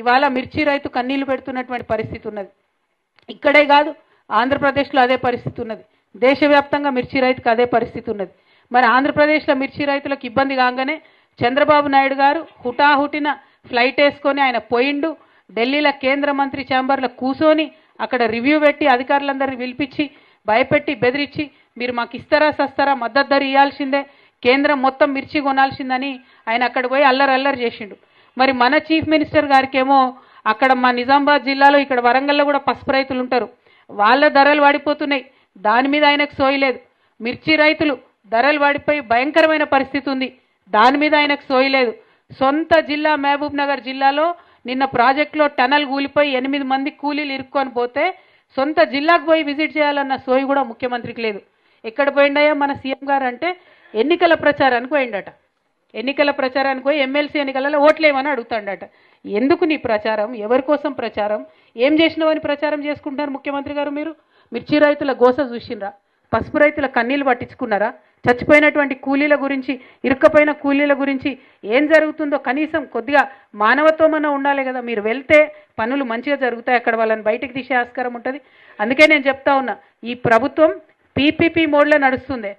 ఇవాళ మిర్చి రైతు కన్నీళ్లు పెడుతున్నటువంటి పరిస్థితి ఉన్నది. ఇక్కడే కాదు, ఆంధ్రప్రదేశ్లో అదే పరిస్థితి ఉన్నది. దేశవ్యాప్తంగా మిర్చి రైతుకు అదే పరిస్థితి ఉన్నది. మరి ఆంధ్రప్రదేశ్లో మిర్చి రైతులకు ఇబ్బంది కాగానే చంద్రబాబు నాయుడు గారు హుటాహుటిన ఫ్లైట్ వేసుకొని ఆయన పోయిండు. ఢిల్లీలో కేంద్ర మంత్రి ఛాంబర్లో కూర్చొని అక్కడ రివ్యూ పెట్టి అధికారులందరినీ పిలిపించి భయపెట్టి బెదిరించి మీరు మాకు ఇస్తారా సస్తారా, మద్దతు ధర ఇవ్వాల్సిందే, కేంద్రం మొత్తం మిర్చి కొనాల్సిందని ఆయన అక్కడ పోయి అల్లరి చేసిండు. మరి మన చీఫ్ మినిస్టర్ గారికేమో అక్కడ మా నిజామాబాద్ జిల్లాలో ఇక్కడ వరంగల్లో కూడా పసుపు రైతులు ఉంటారు, వాళ్ళ ధరలు పడిపోతున్నాయి, దాని మీద ఆయనకు సోయలేదు. మిర్చి రైతులు ధరలు పడిపోయి భయంకరమైన పరిస్థితి ఉంది, దాని మీద ఆయనకు సోయలేదు. సొంత జిల్లా మహబూబ్ నగర్ జిల్లాలో నిన్న ప్రాజెక్టులో టనల్ కూలిపోయి 8 మంది కూలీలు ఇరుక్కొని పోతే సొంత జిల్లాకు పోయి విజిట్ చేయాలన్న సోయి కూడా ముఖ్యమంత్రికి లేదు. ఎక్కడ పోయిండయా మన సీఎం గారు అంటే ఎన్నికల ప్రచారానికి పోయిండట. ఎన్నికల ప్రచారానికి పోయి ఎమ్మెల్సీ ఎన్నికలలో ఓట్లేమని అడుగుతాడట. ఎందుకు నీ ప్రచారం, ఎవరి కోసం ప్రచారం, ఏం చేసినావని ప్రచారం చేసుకుంటున్నారు ముఖ్యమంత్రి గారు? మీరు మిర్చి రైతుల గోస చూసిండ్రా? పసుపు రైతుల కన్నీళ్ళు పట్టించుకున్నారా? చచ్చిపోయినటువంటి కూలీల గురించి, ఇరుక్కపోయిన కూలీల గురించి ఏం జరుగుతుందో కనీసం కొద్దిగా మానవత్వమన్నా ఉండాలి కదా. మీరు వెళ్తే పనులు మంచిగా జరుగుతాయి, అక్కడ వాళ్ళని బయటికి తీసే ఆస్కారం ఉంటుంది. అందుకే నేను చెప్తా ఉన్నా, ఈ ప్రభుత్వం పీపీపీ మోడ్లో నడుస్తుంది.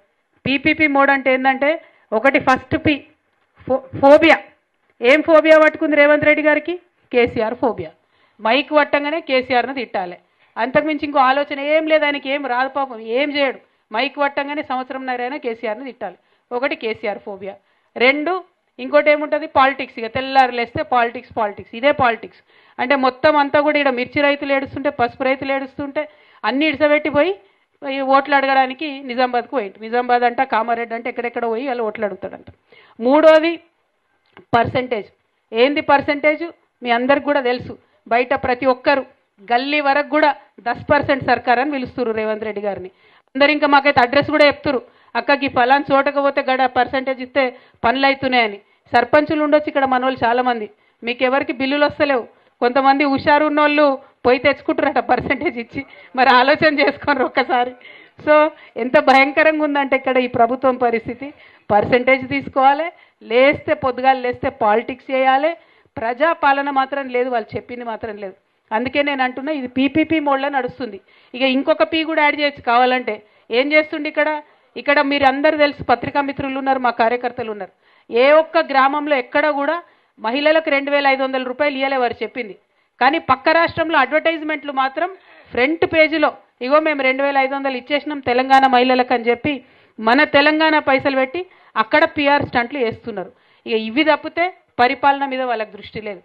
పీపీపీ మోడ్ అంటే ఏంటంటే, ఒకటి ఫస్ట్ పి ఫోబియా. ఏం ఫోబియా పట్టుకుంది రేవంత్ రెడ్డి గారికి? కేసీఆర్ ఫోబియా. మైక్ పట్టంగానే కేసీఆర్ను తిట్టాలి, అంతకుమించి ఇంకో ఆలోచన ఏం లేదు. ఆయనకి ఏం రాదు పాపం, ఏం చేయడు. మైక్ పట్టంగానే సంవత్సరంన్నరైనా కేసీఆర్ని తిట్టాలి. ఒకటి కేసీఆర్ ఫోబియా. 2 ఇంకోటి ఏముంటుంది? పాలిటిక్స్. ఇక తెల్లారులేస్తే పాలిటిక్స్ ఇదే పాలిటిక్స్. అంటే మొత్తం అంతా కూడా ఇక్కడ మిర్చి రైతులు ఏడుస్తుంటే, పసుపు రైతులు ఏడుస్తుంటే అన్ని ఇడిసబెట్టిపోయి ఓట్లు అడగడానికి నిజామాబాద్కు పోయింది. నిజామాబాద్ అంట, కామారెడ్డి అంటే ఎక్కడెక్కడ పోయి వాళ్ళు ఓట్లు అడుగుతాడంట. 3వది పర్సెంటేజ్. ఏంది పర్సెంటేజ్? మీ అందరికి కూడా తెలుసు. బయట ప్రతి ఒక్కరు గల్లీ వరకు కూడా 10% సర్కార్ అని పిలుస్తున్నారు రేవంత్ రెడ్డి గారిని. అందరు ఇంకా మాకైతే అడ్రస్ కూడా చెప్తున్నారు, అక్కకి ఫలాన్ చోటకపోతే గడ పర్సెంటేజ్ ఇస్తే పనులు అవుతున్నాయని. సర్పంచులు ఉండొచ్చు ఇక్కడ మన వాళ్ళు చాలామంది, మీకు ఎవరికి బిల్లులు వస్తలేవు. కొంతమంది హుషారు ఉన్నోళ్ళు పోయి తెచ్చుకుంటారట పర్సెంటేజ్ ఇచ్చి. మరి ఆలోచన చేసుకోండి ఒక్కసారి. సో ఎంత భయంకరంగా ఉందంటే ఇక్కడ ఈ ప్రభుత్వం పరిస్థితి. పర్సెంటేజ్ తీసుకోవాలి, లేస్తే పొద్దుగాలు లేస్తే పాలిటిక్స్ చేయాలి, ప్రజాపాలన మాత్రం లేదు, వాళ్ళు చెప్పింది మాత్రం లేదు. అందుకే నేను అంటున్నా, ఇది పీపీపీ మోడ్లో నడుస్తుంది. ఇక ఇంకొక పీ కూడా యాడ్ చేయొచ్చు కావాలంటే. ఏం చేస్తుండే ఇక్కడ మీరు అందరూ తెలుసు, పత్రికా మిత్రులు ఉన్నారు, మా కార్యకర్తలు ఉన్నారు. ఏ ఒక్క గ్రామంలో ఎక్కడ కూడా మహిళలకు 2500 రూపాయలు ఇవ్వలే వారు చెప్పింది. కానీ పక్క రాష్ట్రంలో అడ్వర్టైజ్మెంట్లు మాత్రం ఫ్రంట్ పేజీలో ఇగో మేము 2500 ఇచ్చేసినాం తెలంగాణ మహిళలకు అని చెప్పి మన తెలంగాణ పైసలు పెట్టి అక్కడ పిఆర్ స్టంట్లు వేస్తున్నారు. ఇక ఇవి తప్పితే పరిపాలన మీద వాళ్ళకి దృష్టి లేదు.